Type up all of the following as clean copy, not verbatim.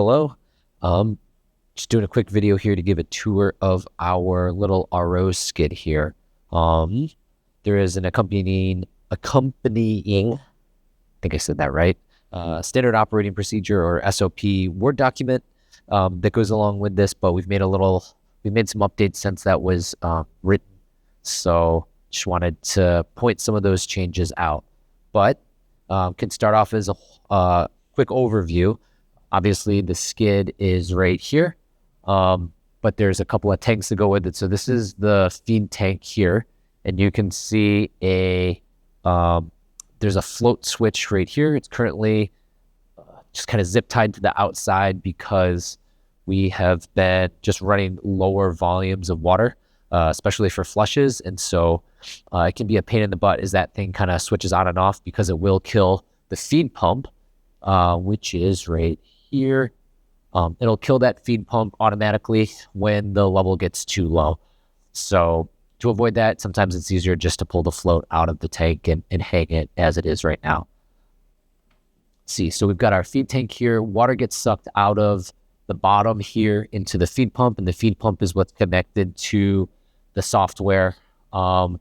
Hello. Um, just doing a quick video here to give a tour of our little RO skid here. There is an accompanying, I think I said that right, standard operating procedure or SOP Word document that goes along with this, but we made some updates since that was written. So just wanted to point some of those changes out. But can start off as a quick overview. Obviously, the skid is right here, but there's a couple of tanks to go with it. So this is the feed tank here, and you can see there's a float switch right here. It's currently just kind of zip tied to the outside because we have been just running lower volumes of water, especially for flushes. And so it can be a pain in the butt as that thing kind of switches on and off because it will kill the feed pump, which is right here. It'll kill that feed pump automatically when the level gets too low. So to avoid that, sometimes it's easier just to pull the float out of the tank and hang it as it is right now. See, so we've got our feed tank here. Water gets sucked out of the bottom here into the feed pump, and the feed pump is what's connected to the software. And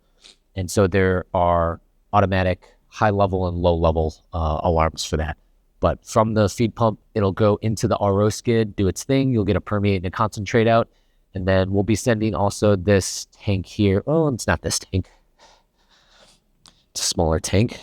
so there are automatic high level and low level alarms for that. But from the feed pump, it'll go into the RO skid, do its thing. You'll get a permeate and a concentrate out. And then we'll be sending also this tank here. Oh, it's not this tank. It's a smaller tank.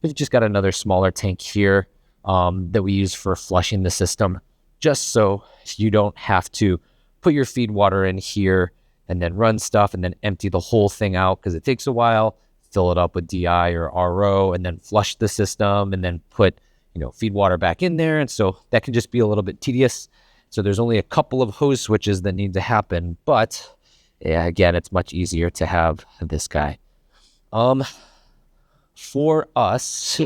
We've just got another smaller tank here that we use for flushing the system, just so you don't have to put your feed water in here and then run stuff and then empty the whole thing out because it takes a while, fill it up with DI or RO, and then flush the system and then put feed water back in there. And so that can just be a little bit tedious. So there's only a couple of hose switches that need to happen, but yeah, again, it's much easier to have this guy. For us,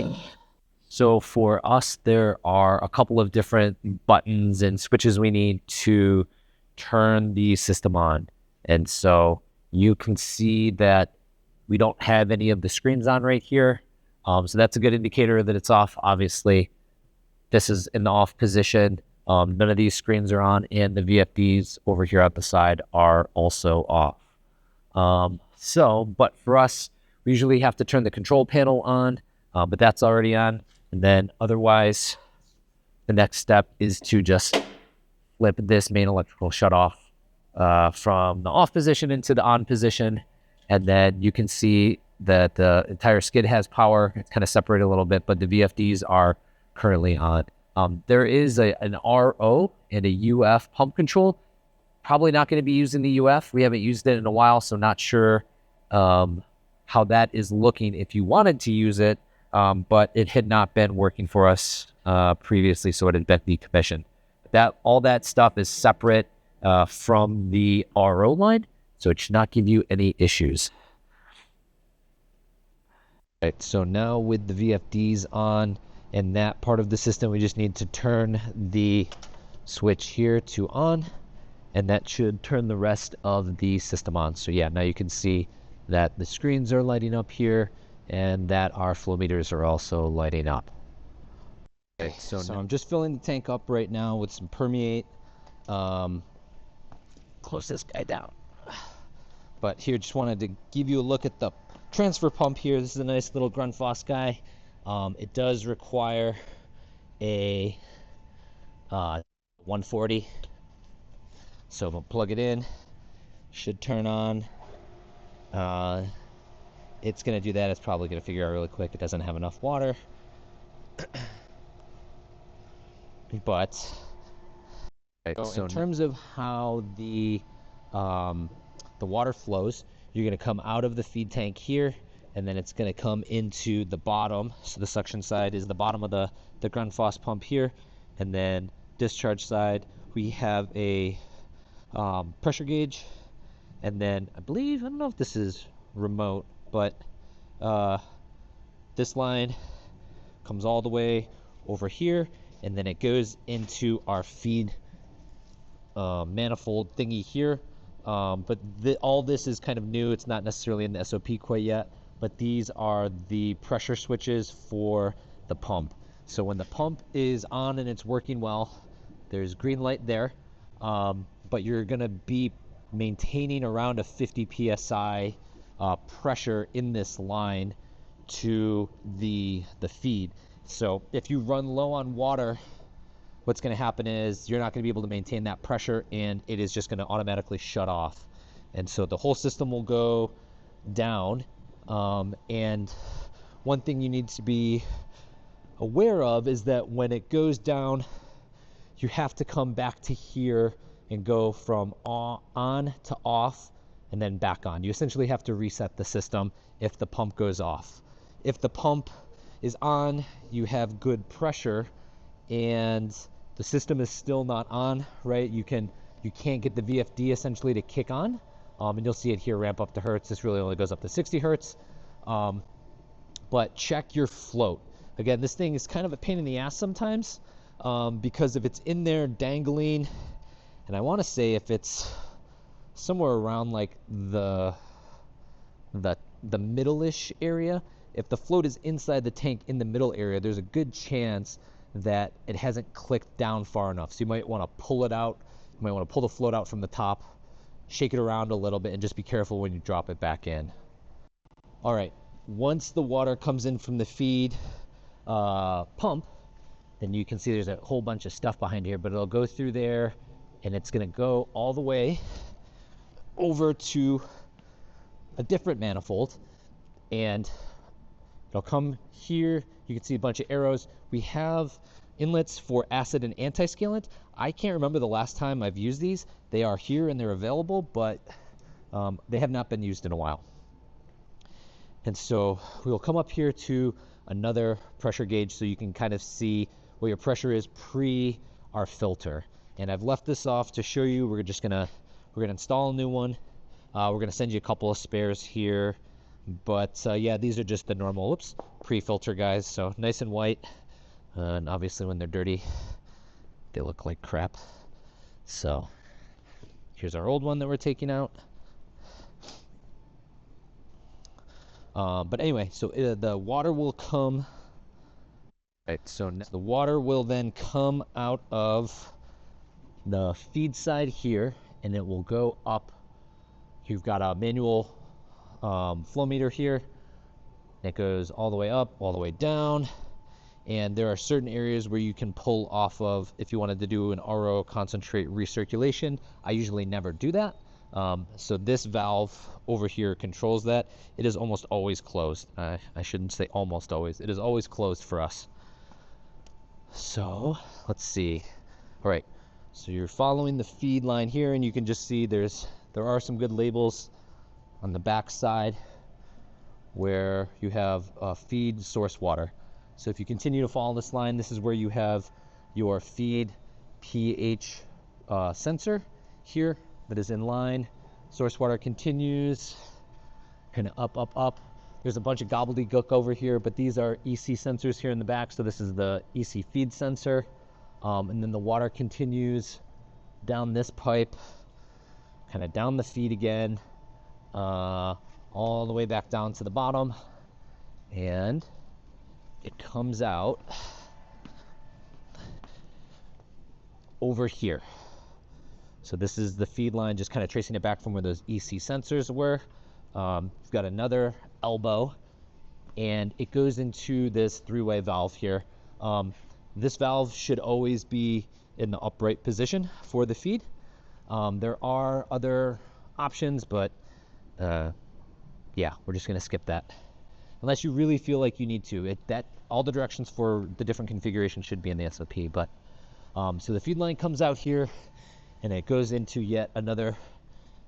there are a couple of different buttons and switches we need to turn the system on. And so you can see that we don't have any of the screens on right here. So that's a good indicator that it's off. Obviously, this is in the off position. None of these screens are on, and the VFDs over here at the side are also off. But for us, we usually have to turn the control panel on, but that's already on. And then otherwise, the next step is to just flip this main electrical shutoff from the off position into the on position. And then you can see that the entire skid has power. It's kind of separated a little bit, but the VFDs are currently on. There is an RO and a UF pump control. Probably not going to be using the UF. We haven't used it in a while, so not sure how that is looking if you wanted to use it, but it had not been working for us previously, so it had been decommissioned. All that stuff is separate from the RO line, so it should not give you any issues. Right, so now with the VFDs on and that part of the system, we just need to turn the switch here to on, and that should turn the rest of the system on. So yeah, now you can see that the screens are lighting up here and that our flow meters are also lighting up. Okay, so I'm just filling the tank up right now with some permeate. Close this guy down. But here, just wanted to give you a look at the transfer pump here. This is a nice little Grundfos guy. It does require a 140. So we'll plug it in. Should turn on. It's going to do that. It's probably going to figure out really quick it doesn't have enough water. But so in terms of how the water flows, you're going to come out of the feed tank here, and then it's going to come into the bottom. So the suction side is the bottom of the Grundfos pump here, and then discharge side we have a pressure gauge, and then I don't know if this is remote, but this line comes all the way over here, and then it goes into our feed manifold thingy here. But all this is kind of new. It's not necessarily in the SOP quite yet, but these are the pressure switches for the pump. So when the pump is on and it's working well, There's green light there, but you're going to be maintaining around a 50 psi pressure in this line to the feed. So if you run low on water, what's going to happen is you're not going to be able to maintain that pressure, and it is just going to automatically shut off. And so the whole system will go down. And one thing you need to be aware of is that when it goes down, you have to come back to here and go from on to off and then back on. You essentially have to reset the system if the pump goes off. If the pump is on, you have good pressure and the system is still not on, right? You can't get the VFD essentially to kick on. And you'll see it here ramp up to hertz. This really only goes up to 60 hertz. But check your float. Again, this thing is kind of a pain in the ass sometimes, because if it's in there dangling, and I want to say if it's somewhere around like the middle-ish area, if the float is inside the tank in the middle area, there's a good chance that it hasn't clicked down far enough. So you might want to pull it out. You might want to pull the float out from the top, shake it around a little bit, and just be careful when you drop it back in. All right, once the water comes in from the feed pump, then you can see there's a whole bunch of stuff behind here, but it'll go through there and it's going to go all the way over to a different manifold, and it'll come here. You can see a bunch of arrows. We have inlets for acid and anti-scalant. I can't remember the last time I've used these. They are here and they're available, but they have not been used in a while. And so we'll come up here to another pressure gauge so you can kind of see what your pressure is pre our filter. And I've left this off to show you. We're gonna install a new one. We're gonna send you a couple of spares here, but yeah, these are just the normal pre-filter guys. So nice and white, and obviously when they're dirty, they look like crap. So here's our old one that we're taking out. But anyway, so the water will come. Right, so the water will then come out of the feed side here, and it will go up. You've got a manual flow meter here. It goes all the way up, all the way down, and there are certain areas where you can pull off of if you wanted to do an RO concentrate recirculation. I usually never do that. So this valve over here controls that. It is almost always closed. I shouldn't say almost always. It is always closed for us. So let's see. All right. So you're following the feed line here, and you can just see there are some good labels on the back side where you have feed source water. So if you continue to follow this line, this is where you have your feed pH sensor here that is in line. Source water continues kind of up. There's a bunch of gobbledygook over here, but these are EC sensors here in the back. So this is the EC feed sensor. And then the water continues down this pipe, kind of down the feed again, all the way back down to the bottom. And it comes out over here. So this is the feed line, just kind of tracing it back from where those EC sensors were. We've got another elbow, and it goes into this three-way valve here. This valve should always be in the upright position for the feed. There are other options, but yeah, we're just going to skip that. Unless you really feel like you need to. All the directions for the different configurations should be in the SOP. But so the feed line comes out here, and it goes into yet another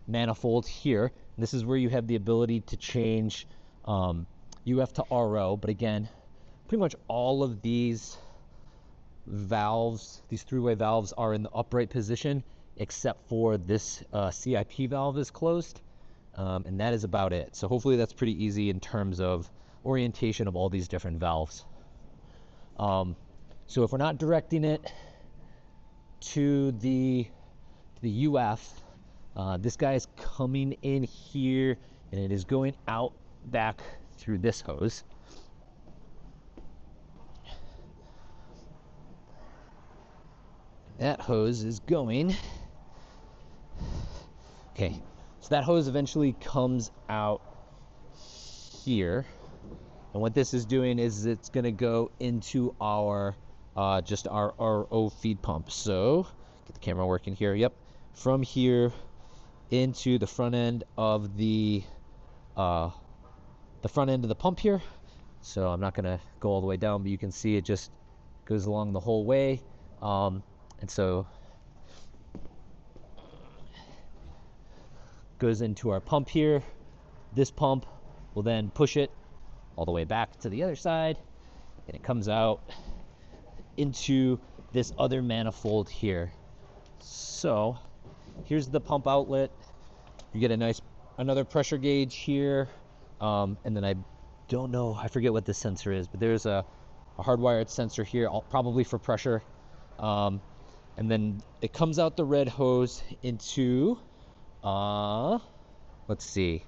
manifold here. And this is where you have the ability to change UF to RO. But again, pretty much all of these valves, these three-way valves, are in the upright position, except for this CIP valve is closed. And that is about it. So hopefully that's pretty easy in terms of orientation of all these different valves. So if we're not directing it to the UF, this guy is coming in here, and it is going out back through this hose. that hose is going. Okay, so that hose eventually comes out here. And what this is doing is it's gonna go into our just our RO feed pump. So get the camera working here. Yep, from here into the front end of the pump here. So I'm not gonna go all the way down, but you can see it just goes along the whole way. And so goes into our pump here. This pump will then push it all the way back to the other side, and it comes out into this other manifold here. So here's the pump outlet. You get another pressure gauge here, and then I don't know, I forget what this sensor is, but there's a hardwired sensor here, probably for pressure. And then it comes out the red hose into let's see.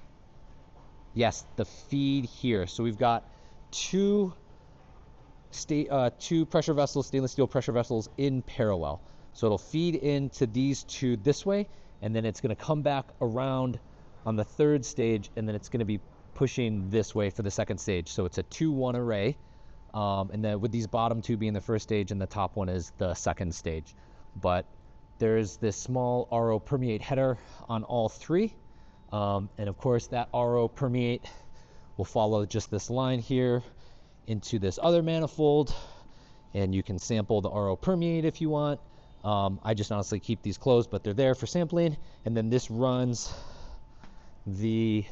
Yes, the feed here. So we've got two pressure vessels, stainless steel pressure vessels in parallel. So it'll feed into these two this way, and then it's going to come back around on the third stage, and then it's going to be pushing this way for the second stage. So it's a 2-1 array, and then with these bottom two being the first stage and the top one is the second stage. But there's this small RO permeate header on all three. And of course that RO permeate will follow just this line here into this other manifold, and you can sample the RO permeate if you want. I just honestly keep these closed, but they're there for sampling. And then this runs the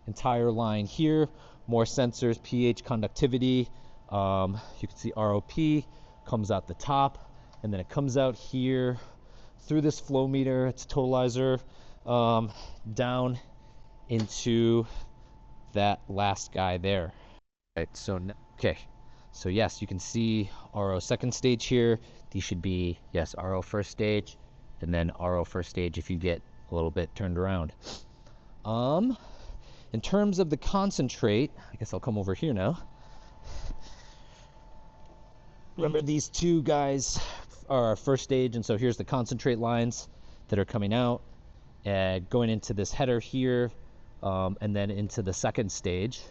entire line here, more sensors, pH, conductivity. You can see ROP comes out the top, and then it comes out here through this flow meter, it's totalizer, down into that last guy there. Right, so okay, so yes, you can see RO second stage here. These should be, yes, RO first stage, and then RO first stage if you get a little bit turned around. In terms of the concentrate, I guess I'll come over here now. Remember, these two guys are our first stage, and so here's the concentrate lines that are coming out and going into this header here, and then into the second stage.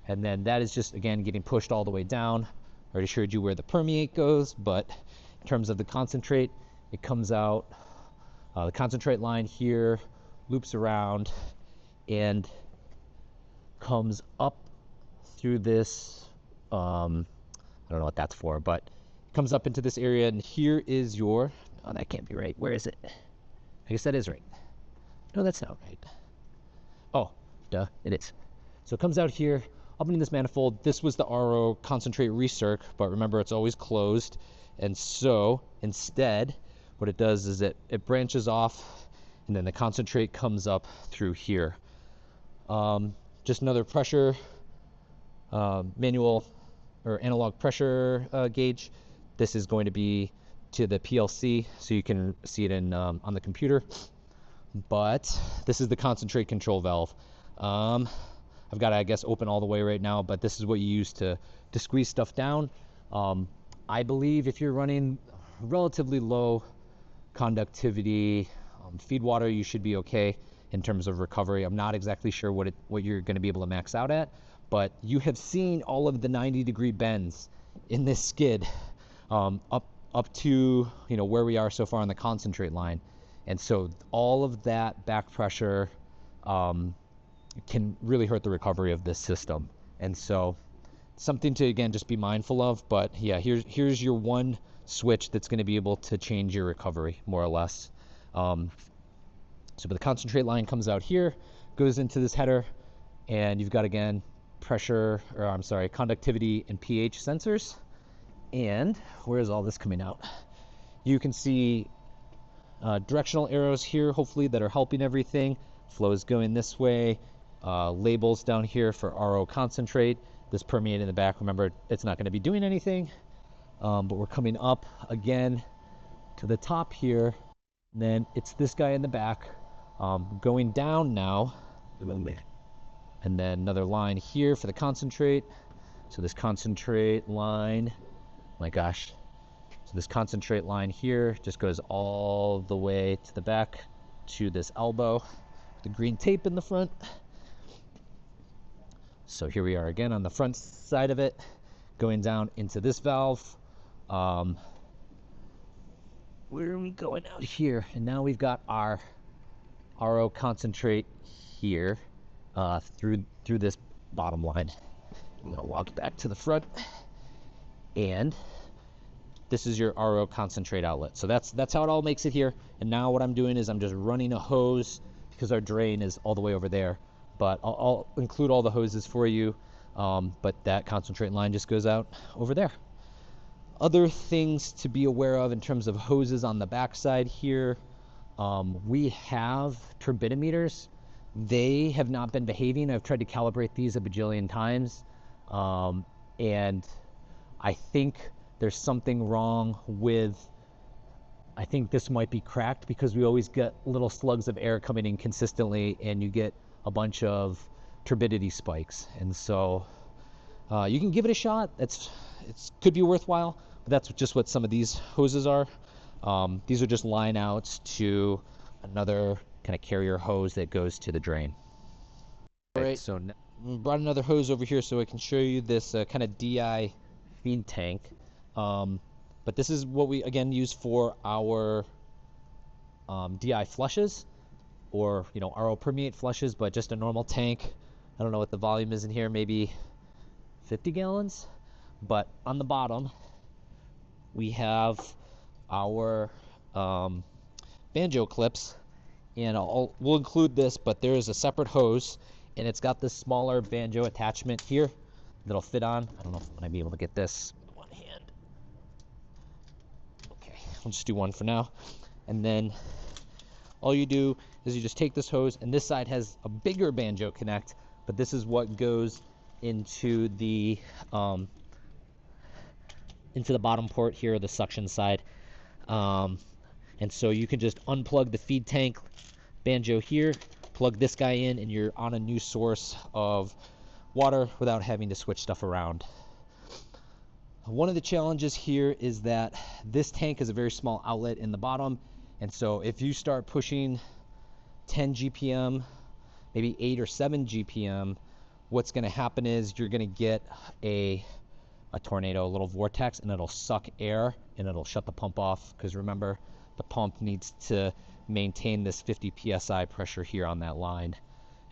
And then that is just, again, getting pushed all the way down. I already showed you where the permeate goes, but in terms of the concentrate, it comes out, the concentrate line here loops around and comes up through this, I don't know what that's for, but it comes up into this area, and here is your, oh, that can't be right. Where is it? I guess that is right. No, that's not right. Oh, duh, it is. So it comes out here, up in this manifold. This was the RO concentrate recirc, but remember, it's always closed. And so instead, what it does is it branches off, and then the concentrate comes up through here. Just another pressure, manual or analog pressure gauge. This is going to be to the PLC, so you can see it in on the computer. But this is the concentrate control valve. I've got it, I guess, open all the way right now, but this is what you use to squeeze stuff down. I believe if you're running relatively low conductivity feed water, you should be okay in terms of recovery. I'm not exactly sure what you're going to be able to max out at, but you have seen all of the 90-degree bends in this skid up to, you know, where we are so far on the concentrate line. And so all of that back pressure can really hurt the recovery of this system. And so something to, again, just be mindful of. But yeah, here's your one switch that's going to be able to change your recovery, more or less. So but the concentrate line comes out here, goes into this header, and you've got, again, conductivity and pH sensors. And where is all this coming out? You can see directional arrows here, hopefully, that are helping everything. Flow is going this way. Labels down here for RO concentrate. This permeate in the back, remember, it's not going to be doing anything. But we're coming up again to the top here. And then it's this guy in the back going down now. And then another line here for the concentrate. So this concentrate line, my gosh, So this concentrate line here just goes all the way to the back to this elbow, the green tape in the front. So here we are again on the front side of it, going down into this valve. Where are we going out here? And now we've got our RO concentrate here through this bottom line. I'm gonna walk back to the front, and this is your RO concentrate outlet. So that's how it all makes it here. And now what I'm doing is I'm just running a hose because our drain is all the way over there. But I'll include all the hoses for you. But that concentrate line just goes out over there. Other things to be aware of in terms of hoses on the backside here, we have turbidimeters. They have not been behaving. I've tried to calibrate these a bajillion times, and I think there's something wrong with, I think this might be cracked because we always get little slugs of air coming in consistently, and you get a bunch of turbidity spikes. And so you can give it a shot. It could be worthwhile. But that's just what some of these hoses are. These are just line outs to another kind of carrier hose that goes to the drain. All right, so brought another hose over here so I can show you this kind of DI feed tank. But this is what we again use for our DI flushes, or RO permeate flushes, but just a normal tank. I don't know what the volume is in here, maybe 50 gallons. But on the bottom, we have our banjo clips, and we'll include this, but there is a separate hose, and it's got this smaller banjo attachment here that'll fit on. I don't know if I'm gonna be able to get this with one hand. Okay, I'll just do one for now. And then all you do is you just take this hose, and this side has a bigger banjo connect, but this is what goes into the bottom port here, the suction side. And so you can just unplug the feed tank banjo here, plug this guy in, and you're on a new source of water without having to switch stuff around. One of the challenges here is that this tank is a very small outlet in the bottom, and so if you start pushing 10 GPM, maybe 8 or 7 GPM, what's going to happen is you're going to get a tornado, a little vortex, and it'll suck air and it'll shut the pump off, because remember, the pump needs to maintain this 50 psi pressure here on that line.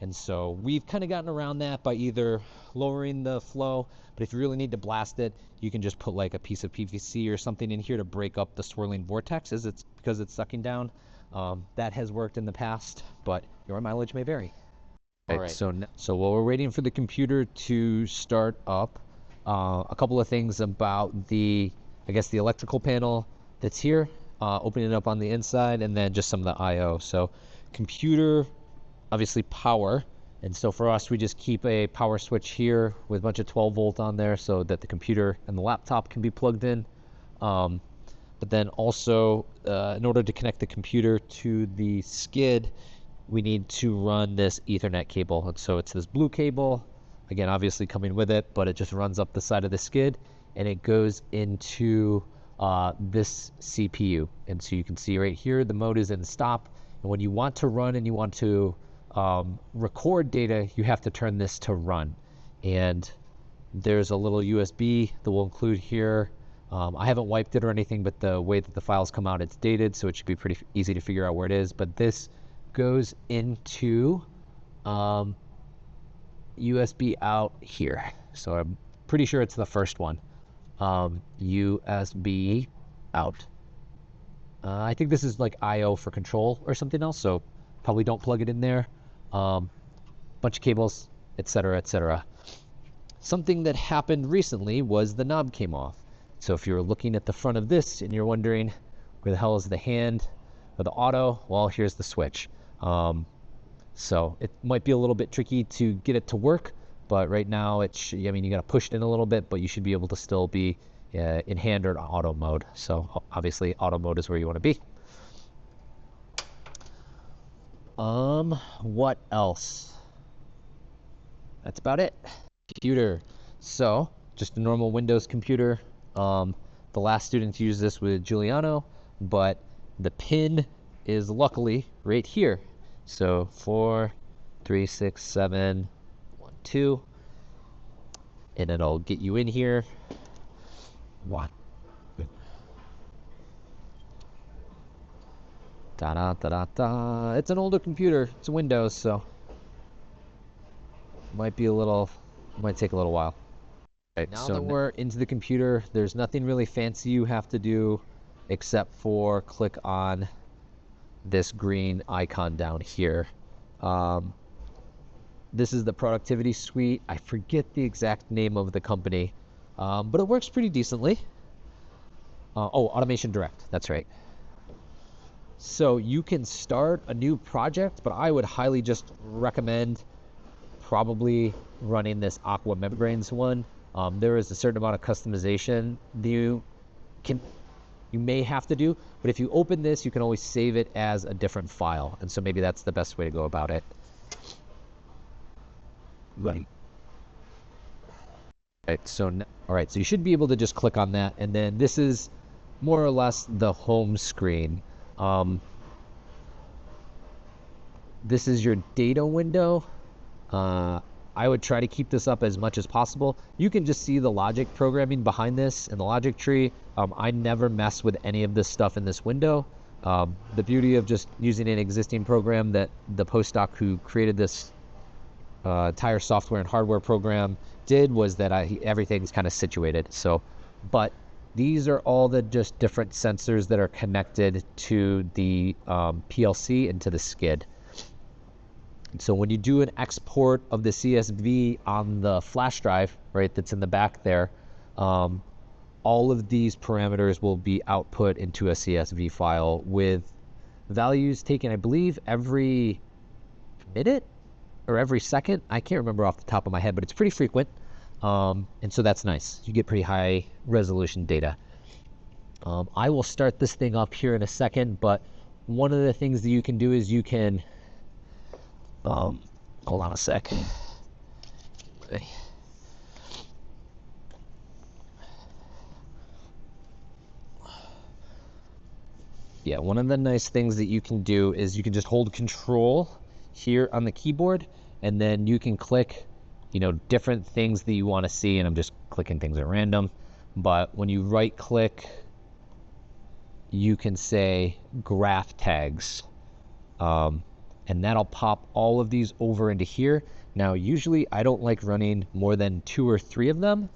And so we've kind of gotten around that by either lowering the flow, but if you really need to blast it, you can just put like a piece of PVC or something in here to break up the swirling vortex because it's sucking down. That has worked in the past, but your mileage may vary. All right. So while we're waiting for the computer to start up, a couple of things about the electrical panel that's here, opening it up on the inside, and then just some of the I/O. So computer, obviously power, and so for us, we just keep a power switch here with a bunch of 12 volt on there so that the computer and the laptop can be plugged in. But then also, in order to connect the computer to the skid, we need to run this Ethernet cable. And so it's this blue cable, again, obviously coming with it, but it just runs up the side of the skid, and it goes into this CPU. And so you can see right here, the mode is in stop. And when you want to run and you want to record data, you have to turn this to run. And there's a little USB that we'll include here. I haven't wiped it or anything, but the way that the files come out, it's dated, so it should be pretty easy to figure out where it is. But this goes into USB out here. So I'm pretty sure it's the first one. USB out. I think this is like I/O for control or something else, so probably don't plug it in there. Bunch of cables, etc., etc. Something that happened recently was the knob came off. So if you're looking at the front of this and you're wondering where the hell is the hand or the auto, well, here's the switch. So it might be a little bit tricky to get it to work, but right now you got to push it in a little bit, but you should be able to still be in hand or auto mode. So obviously auto mode is where you want to be. What else? That's about it. Computer. So just a normal Windows computer. The the last student to use this with Giuliano, but the pin is luckily right here. So 4, 3, 6, 7, 1, 2, and it'll get you in here. 1. Da da da da da. It's an older computer. It's a Windows, so might take a little while. Right, now that we're into the computer, there's nothing really fancy you have to do except for click on this green icon down here. This is the productivity suite. I forget the exact name of the company, but it works pretty decently. Automation Direct, that's right. So you can start a new project, but I would highly just recommend probably running this Aqua Membranes one. There is a certain amount of customization you may have to do, but if you open this, you can always save it as a different file, and so maybe that's the best way to go about it. Right. So you should be able to just click on that, and then this is more or less the home screen. This is your data window. I would try to keep this up as much as possible. You can just see the logic programming behind this in the logic tree. I never mess with any of this stuff in this window. The beauty of just using an existing program that the postdoc who created this entire software and hardware program did was that everything's kind of situated. So, but these are all the just different sensors that are connected to the PLC and to the SCID. So when you do an export of the CSV on the flash drive, right, that's in the back there, all of these parameters will be output into a CSV file with values taken, I believe, every minute or every second. I can't remember off the top of my head, but it's pretty frequent. And so that's nice. You get pretty high resolution data. I will start this thing up here in a second, but one of the things that you can do is you can hold on a sec. Okay. Yeah, one of the nice things that you can do is you can just hold control here on the keyboard, and then you can click, different things that you want to see, and I'm just clicking things at random. But when you right click, you can say graph tags. And that'll pop all of these over into here. Now, usually I don't like running more than 2 or 3 of them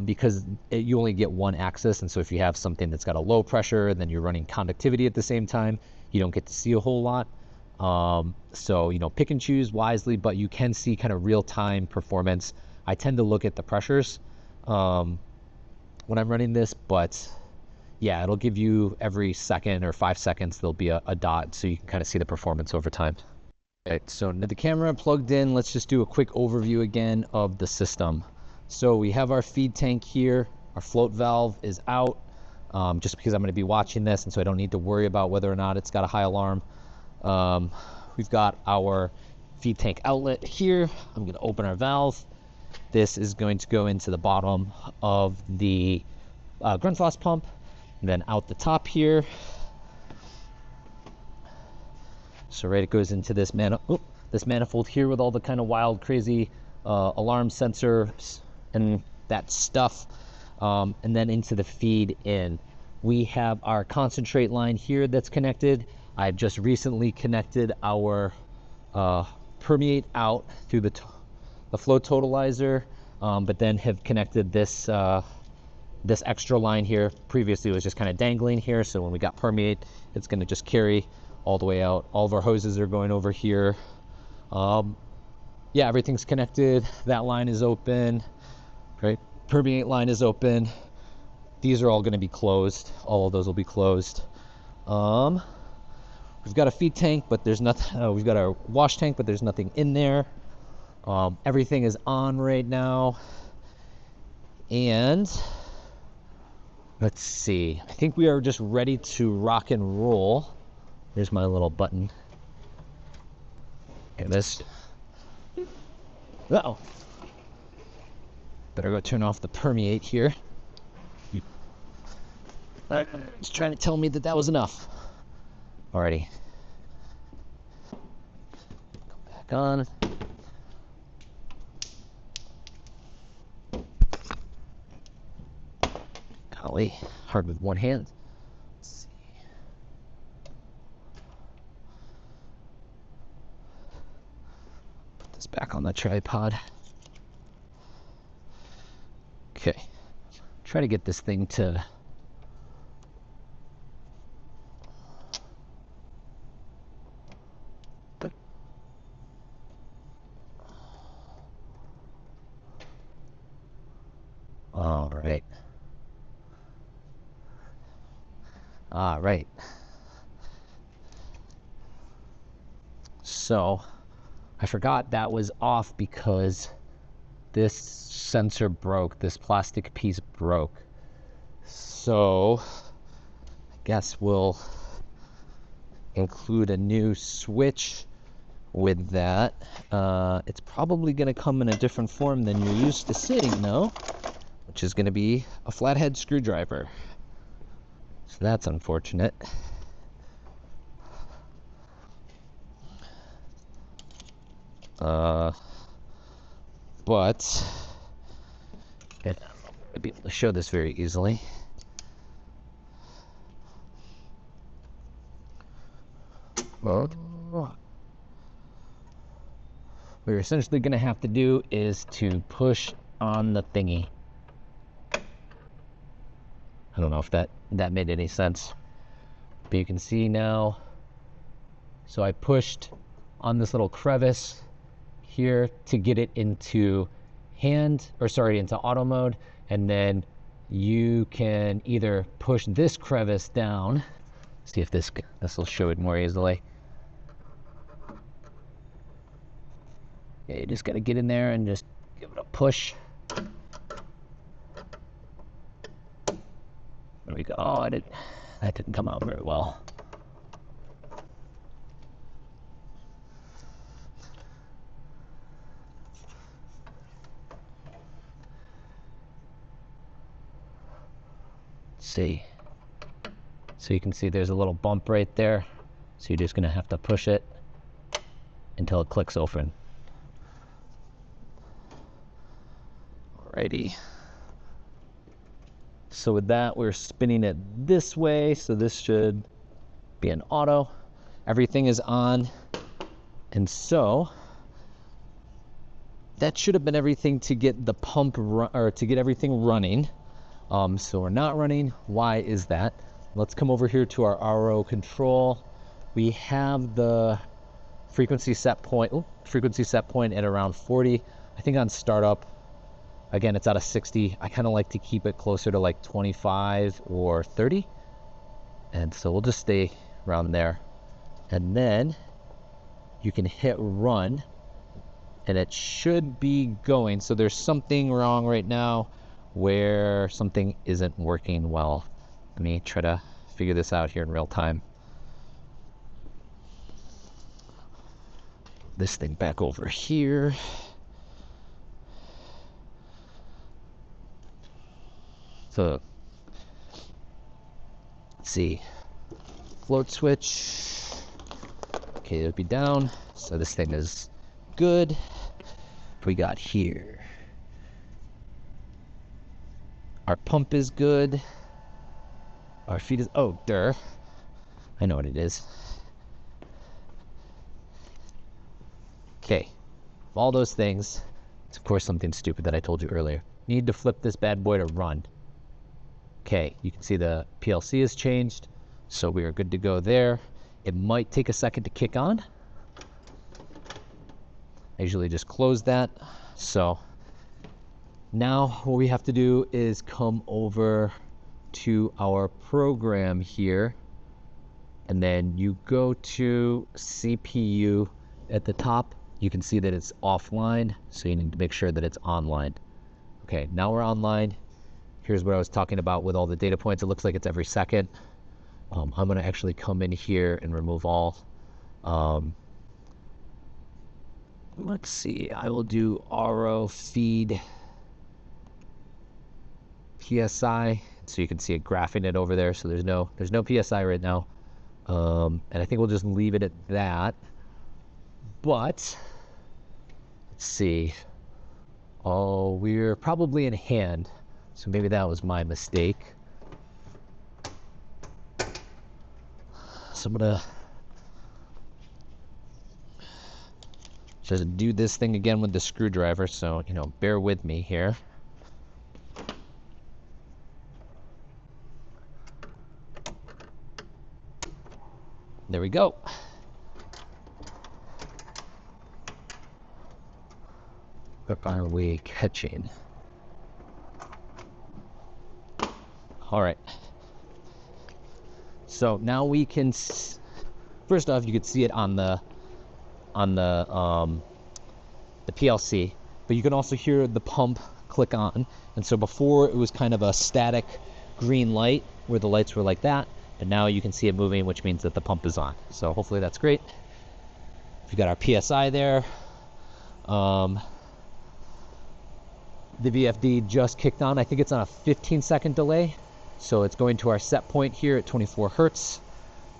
because you only get one axis. And so if you have something that's got a low pressure and then you're running conductivity at the same time, you don't get to see a whole lot. So, pick and choose wisely, but you can see kind of real-time performance. I tend to look at the pressures when I'm running this, but yeah, it'll give you every second or 5 seconds, there'll be a dot, so you can kind of see the performance over time. Right, so the camera plugged in, let's just do a quick overview again of the system. So we have our feed tank here, our float valve is out, just because I'm going to be watching this, and so I don't need to worry about whether or not it's got a high alarm. We've got our feed tank outlet here. I'm going to open our valve. This is going to go into the bottom of the Grundfos pump, and then out the top here. So right, it goes into this manifold here with all the kind of wild, crazy alarm sensors and that stuff, and then into the feed in. We have our concentrate line here that's connected. I've just recently connected our permeate out through the flow totalizer, but then have connected this this extra line here. Previously it was just kind of dangling here, so when we got permeate, it's going to just carry all the way out. All of our hoses are going over here. Yeah, everything's connected. That line is open, right? Permeate line is open. These are all going to be closed. All of those will be closed. We've got a feed tank, but there's nothing. We've got our wash tank, but there's nothing in there. Everything is on right now. And let's see. I think we are just ready to rock and roll. There's my little button. Okay, this. Uh-oh. Better go turn off the permeate here. It's trying to tell me that that was enough. Alrighty. Go back on. Golly, hard with one hand. Let's see. Put this back on the tripod. Okay. Try to get this thing to all right. All right. So I forgot that was off because this sensor broke. This plastic piece broke. So I guess we'll include a new switch with that. It's probably going to come in a different form than you're used to seeing now, which is going to be a flathead screwdriver. So that's unfortunate. But I'll be able to show this very easily. What you're essentially going to have to do is to push on the thingy. I don't know if that made any sense, but you can see now. So I pushed on this little crevice here to get it into into auto mode, and then you can either push this crevice down. See if this will show it more easily. Yeah, you just got to get in there and just give it a push. There we go. Oh, that didn't come out very well. Let's see. So you can see there's a little bump right there. So you're just going to have to push it until it clicks open. Alrighty. So with that, we're spinning it this way. So this should be an auto. Everything is on. And so that should have been everything to get the pump or to get everything running. So we're not running. Why is that? Let's come over here to our RO control. We have the frequency set point at around 40. I think on startup, again, it's out of 60. I kind of like to keep it closer to like 25 or 30. And so we'll just stay around there. And then you can hit run and it should be going. So there's something wrong right now where something isn't working well. Let me try to figure this out here in real time. This thing back over here. So let's see, float switch. Okay, it'll be down. So this thing is good. What we got here? Our pump is good. Our feed is, oh, there. I know what it is. Okay, all those things. It's of course something stupid that I told you earlier. Need to flip this bad boy to run. Okay, you can see the PLC has changed, so we are good to go there. It might take a second to kick on. I usually just close that. So now what we have to do is come over to our program here, and then you go to CPU at the top. You can see that it's offline, so you need to make sure that it's online. Okay, now we're online. Here's what I was talking about with all the data points. It looks like it's every second. I'm going to actually come in here and remove all. Let's see. I will do RO feed PSI. so you can see it graphing it over there. So there's no PSI right now. And I think we'll just leave it at that. But let's see. Oh, we're probably in hand. So maybe that was my mistake. So I'm gonna just do this thing again with the screwdriver. So, you know, bear with me here. There we go. What are we catching? All right. So now we can, first off, you can see it on the PLC, but you can also hear the pump click on. And so before it was kind of a static green light where the lights were like that, and now you can see it moving, which means that the pump is on. So hopefully that's great. We've got our PSI there. The VFD just kicked on. I think it's on a 15-second delay. So it's going to our set point here at 24 Hertz.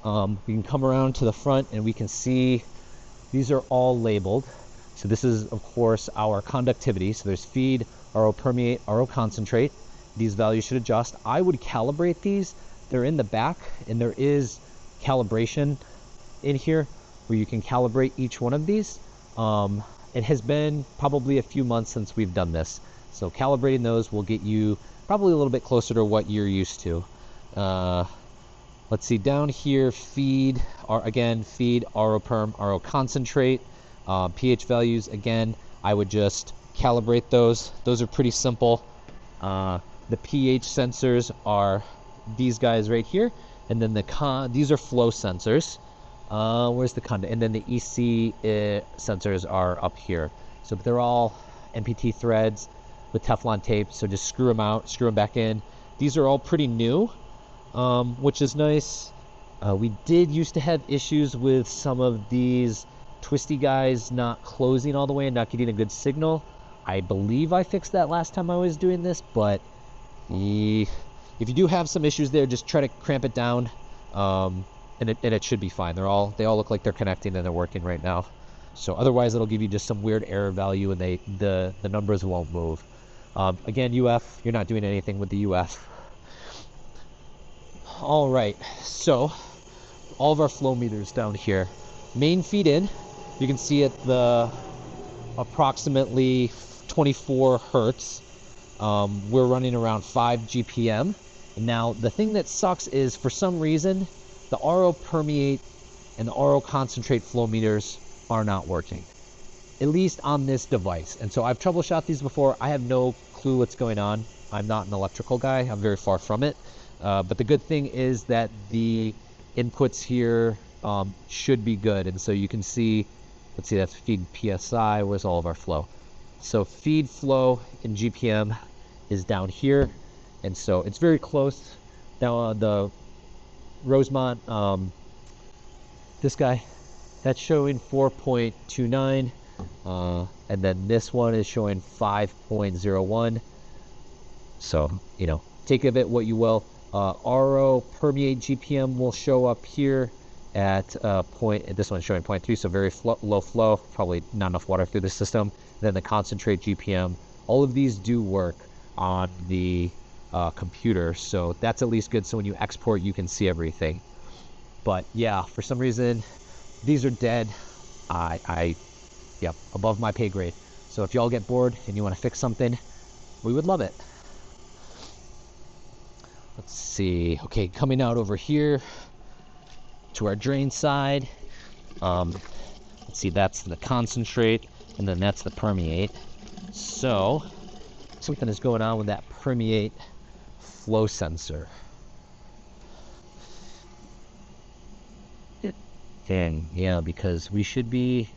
We can come around to the front and we can see these are all labeled. So this is, of course, our conductivity. So there's feed, RO permeate, RO concentrate. These values should adjust. I would calibrate these. They're in the back, and there is calibration in here where you can calibrate each one of these. It has been probably a few months since we've done this. So calibrating those will get you probably a little bit closer to what you're used to. Let's see, down here, feed, feed, RO perm, RO concentrate, pH values, again, I would just calibrate those. Those are pretty simple. The pH sensors are these guys right here, and then these are flow sensors. Where's the conduct? And then the EC sensors are up here. So they're all MPT threads with Teflon tape. So just screw them out, screw them back in. These are all pretty new, which is nice. We did used to have issues with some of these twisty guys not closing all the way and not getting a good signal. I believe I fixed that last time I was doing this, but if you do have some issues there, just try to cramp it down, and it should be fine. they all look like they're connecting and they're working right now. So otherwise, it'll give you just some weird error value, and the numbers won't move. Again, UF, you're not doing anything with the UF. All right, so all of our flow meters down here. Main feed in, you can see at the approximately 24 Hertz. We're running around 5 GPM. Now, the thing that sucks is, for some reason, the RO permeate and the RO concentrate flow meters are not working, at least on this device. And so I've troubleshot these before. I have no clue what's going on. I'm not an electrical guy. I'm very far from it. But the good thing is that the inputs here should be good. And so you can see, let's see, that's feed PSI. Where's all of our flow? So feed flow in GPM is down here. And so it's very close. Now the Rosemont, this guy, that's showing 4.29. And then this one is showing 5.01. So, you know, take of it what you will. RO permeate GPM will show up here at this one's showing 0.3, so very low flow, probably not enough water through the system. Then the concentrate GPM, all of these do work on the computer, so that's at least good. So when you export, you can see everything. But yeah, for some reason, these are dead. Yep, above my pay grade. So if y'all get bored and you want to fix something, we would love it. Let's see. Okay, coming out over here to our drain side. Let's see, that's the concentrate, and then that's the permeate. So something is going on with that permeate flow sensor. Dang, yeah, because we should be,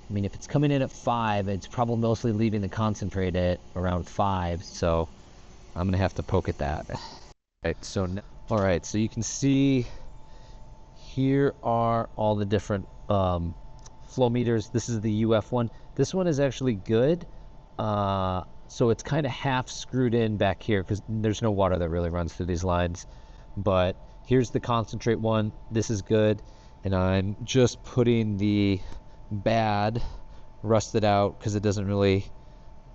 I mean, if it's coming in at 5, it's probably mostly leaving the concentrate at around 5, so I'm gonna have to poke at that. All right, so you can see here are all the different flow meters. This is the UF one. This one is actually good. So it's kind of half screwed in back here because there's no water that really runs through these lines. But here's the concentrate one. This is good. And I'm just putting the bad rusted out because it doesn't really,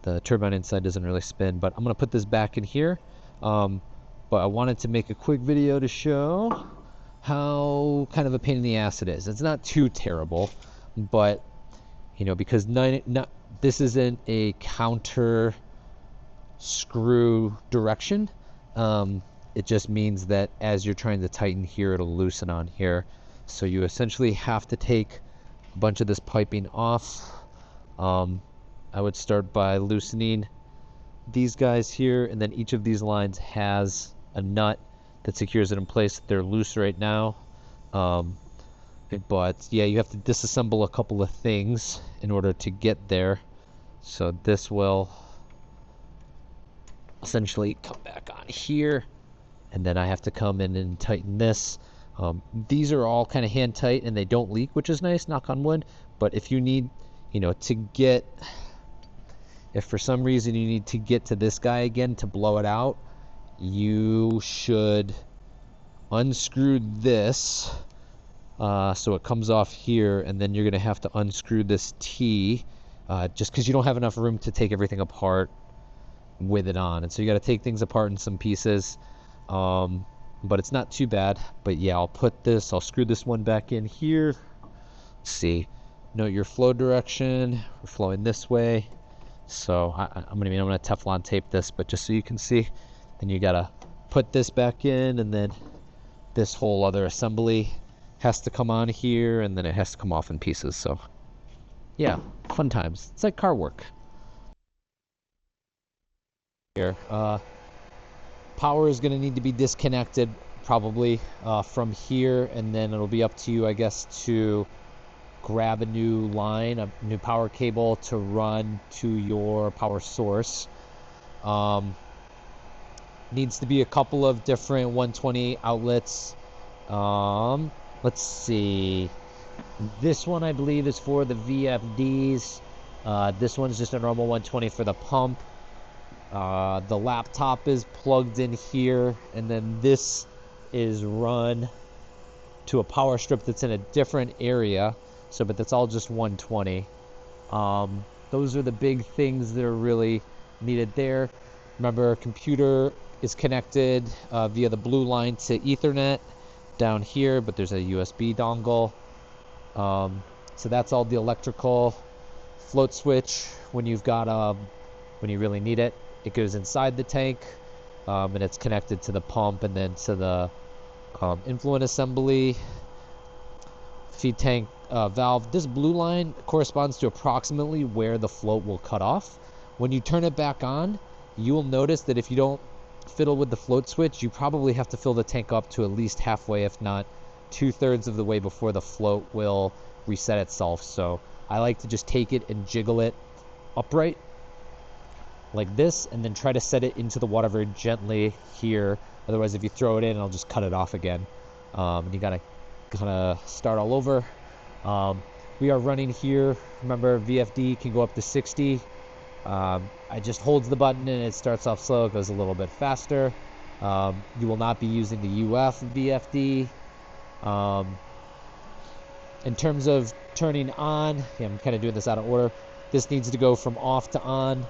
the turbine inside doesn't really spin. But I'm going to put this back in here. But I wanted to make a quick video to show how kind of a pain in the ass it is. It's not too terrible, but you know, because this isn't a counter screw direction. It just means that as you're trying to tighten here, it'll loosen on here. So you essentially have to take a bunch of this piping off. I would start by loosening these guys here, and then each of these lines has a nut that secures it in place. They're loose right now. But yeah, you have to disassemble a couple of things in order to get there. So this will essentially come back on here, and then I have to come in and tighten this. These are all kind of hand tight and they don't leak, which is nice, knock on wood. But if you need, you know, if for some reason you need to get to this guy again to blow it out, you should unscrew this so it comes off here, and then you're going to have to unscrew this T just because you don't have enough room to take everything apart with it on. And so you got to take things apart in some pieces, but it's not too bad. But yeah, I'll screw this one back in here. Let's see, note your flow direction. We're flowing this way. So I'm gonna Teflon tape this, but just so you can see, then you gotta put this back in, and then this whole other assembly has to come on here, and then it has to come off in pieces. So yeah, fun times. It's like car work. Here, power is gonna need to be disconnected probably from here, and then it'll be up to you, I guess, to grab a new line, a new power cable to run to your power source. Needs to be a couple of different 120 outlets. Let's see. This one I believe is for the VFDs. This one's just a normal 120 for the pump. The laptop is plugged in here, and then this is run to a power strip that's in a different area. So, but that's all just 120. Those are the big things that are really needed there. Remember, computer is connected via the blue line to Ethernet down here, but there's a USB dongle. So that's all the electrical. Float switch, when you've got when you really need it, it goes inside the tank, and it's connected to the pump and then to the influent assembly. Feed tank valve. This blue line corresponds to approximately where the float will cut off. When you turn it back on, you will notice that if you don't fiddle with the float switch, you probably have to fill the tank up to at least halfway, if not 2/3 of the way, before the float will reset itself. So I like to just take it and jiggle it upright like this, and then try to set it into the water very gently here. Otherwise, if you throw it in, it'll just cut it off again. And you gotta kind of start all over. We are running here. Remember, VFD can go up to 60. I just holds the button and it starts off slow. It goes a little bit faster. You will not be using the UF VFD. In terms of turning on, I'm kind of doing this out of order. This needs to go from off to on.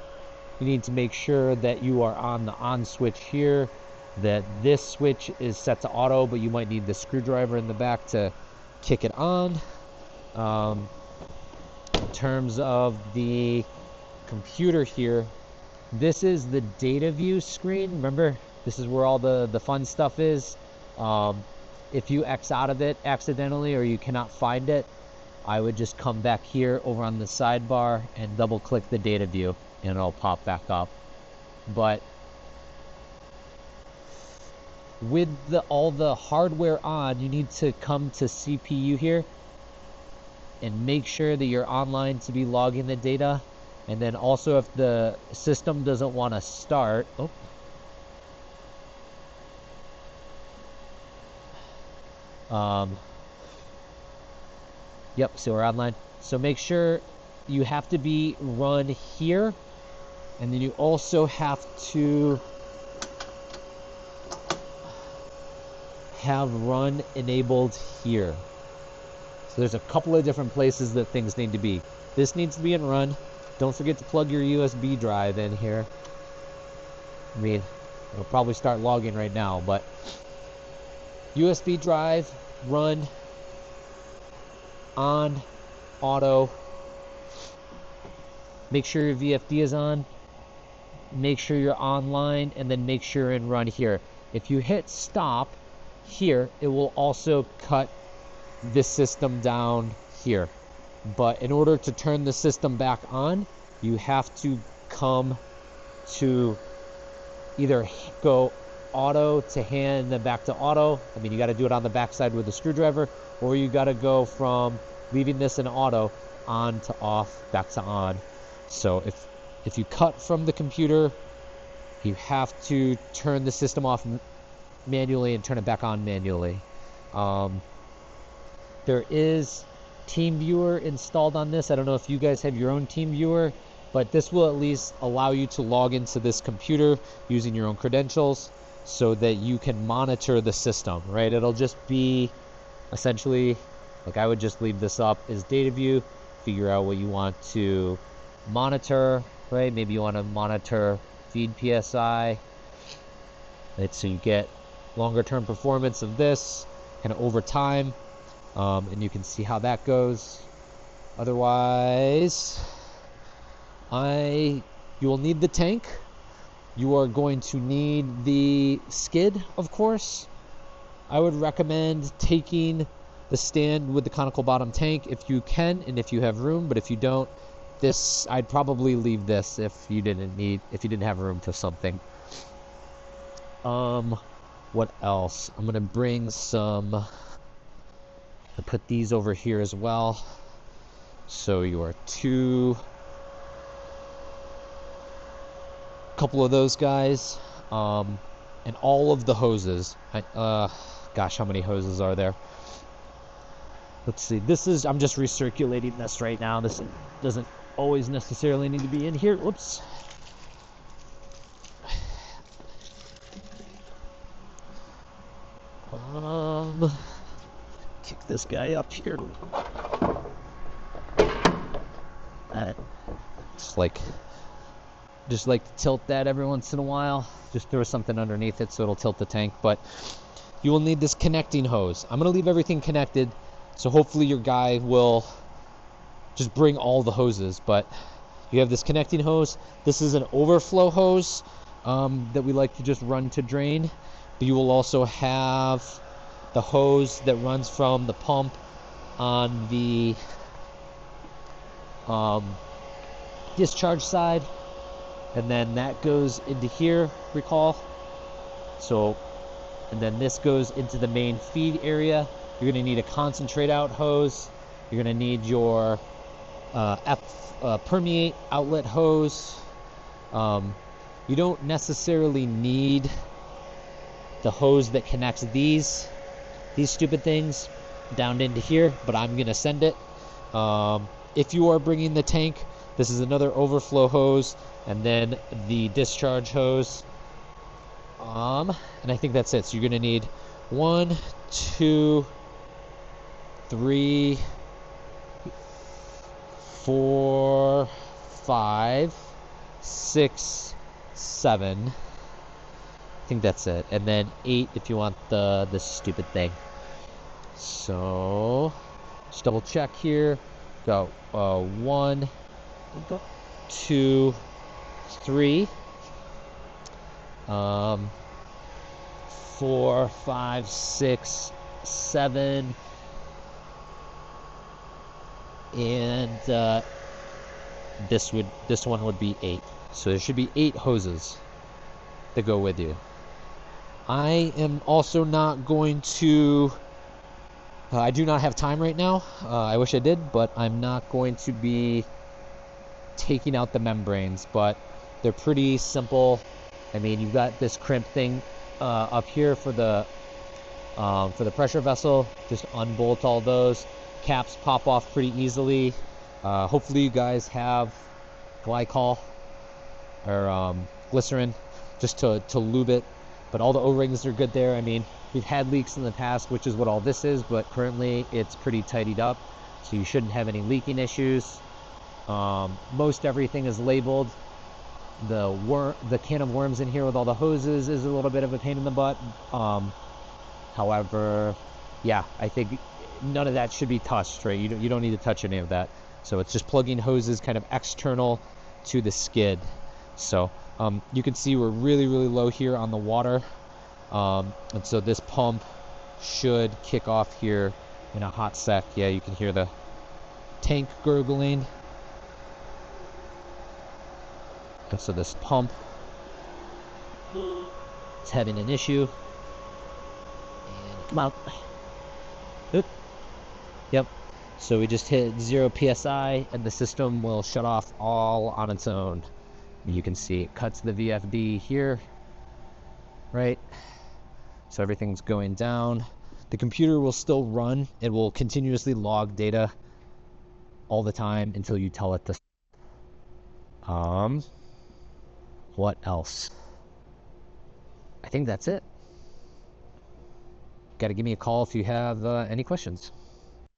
You need to make sure that you are on the on switch here, that this switch is set to auto, but you might need the screwdriver in the back to kick it on. In terms of the computer here, this is the data view screen. Remember, this is where all the fun stuff is. If you X out of it accidentally or you cannot find it, I would just come back here over on the sidebar and double click the data view and it'll pop back up. But with all the hardware on, you need to come to CPU here and make sure that you're online to be logging the data. And then also, if the system doesn't want to start, yep, so we're online. So make sure you have to be run here And then you also have to have run enabled here. So there's a couple of different places that things need to be. This needs to be in run. Don't forget to plug your USB drive in here. I mean, it'll probably start logging right now, but USB drive, run, on, auto. Make sure your VFD is on. Make sure you're online, and then make sure you're in run here. If you hit stop here, it will also cut this system down here. But in order to turn the system back on, you have to come to either go auto to hand and then back to auto. I mean, you got to do it on the backside with a screwdriver, or you got to go from leaving this in auto on to off, back to on. So if you cut from the computer, you have to turn the system off manually and turn it back on manually. There is TeamViewer installed on this. I don't know if you guys have your own TeamViewer, but this will at least allow you to log into this computer using your own credentials so that you can monitor the system, right? It'll just be essentially, like, I would just leave this up as data view, figure out what you want to monitor, right? Maybe you want to monitor feed PSI, right? So you get longer term performance of this kind of over time, and you can see how that goes. Otherwise, you will need the tank. You are going to need the skid, of course. I would recommend taking the stand with the conical bottom tank if you can and if you have room, but if you don't, I'd probably leave this if you didn't have room for something. What else? I'm gonna bring some, I put these over here as well. So your couple of those guys, and all of the hoses. Gosh, how many hoses are there? Let's see. I'm just recirculating this right now. This doesn't always necessarily need to be in here. Whoops. Kick this guy up here. Just like to tilt that every once in a while. Just throw something underneath it so it'll tilt the tank. But you will need this connecting hose. I'm going to leave everything connected, so hopefully your guy will just bring all the hoses. But you have this connecting hose. This is an overflow hose that we like to just run to drain. But you will also have the hose that runs from the pump on the discharge side, and then that goes into here, recall. So, and then this goes into the main feed area. You're going to need a concentrate out hose. You're going to need your permeate outlet hose. You don't necessarily need the hose that connects these stupid things down into here, but I'm going to send it. If you are bringing the tank, this is another overflow hose, and then the discharge hose. And I think that's it. So you're going to need 1, 2, 3, 4, 5, 6, 7. I think that's it. And then 8 if you want the stupid thing. So just double check here. Go 1, 2, 3, 4, 5, 6, 7, and this one would be 8. So there should be 8 hoses that go with you. I am also not going to I do not have time right now. I wish I did, but I'm not going to be taking out the membranes, but they're pretty simple. I mean, you've got this crimp thing up here for the pressure vessel. Just unbolt all those. Caps pop off pretty easily. Hopefully you guys have glycol. or glycerin just to lube it. But all the O-rings are good there. I mean, we've had leaks in the past, which is what all this is, but currently it's pretty tidied up, so you shouldn't have any leaking issues. Most everything is labeled. The can of worms in here with all the hoses is a little bit of a pain in the butt. However, yeah, I think none of that should be touched, right? You don't need to touch any of that. So it's just plugging hoses kind of external to the skid. So you can see we're really low here on the water. And so this pump should kick off here in a hot sec. Yeah, you can hear the tank gurgling. And so this pump is having an issue. And come out. Oop. Yep. So we just hit 0 PSI and the system will shut off all on its own. You can see it cuts the VFD here, right? So everything's going down. The computer will still run. It will continuously log data all the time until you tell it to. What else? I think that's it. Got to give me a call if you have any questions.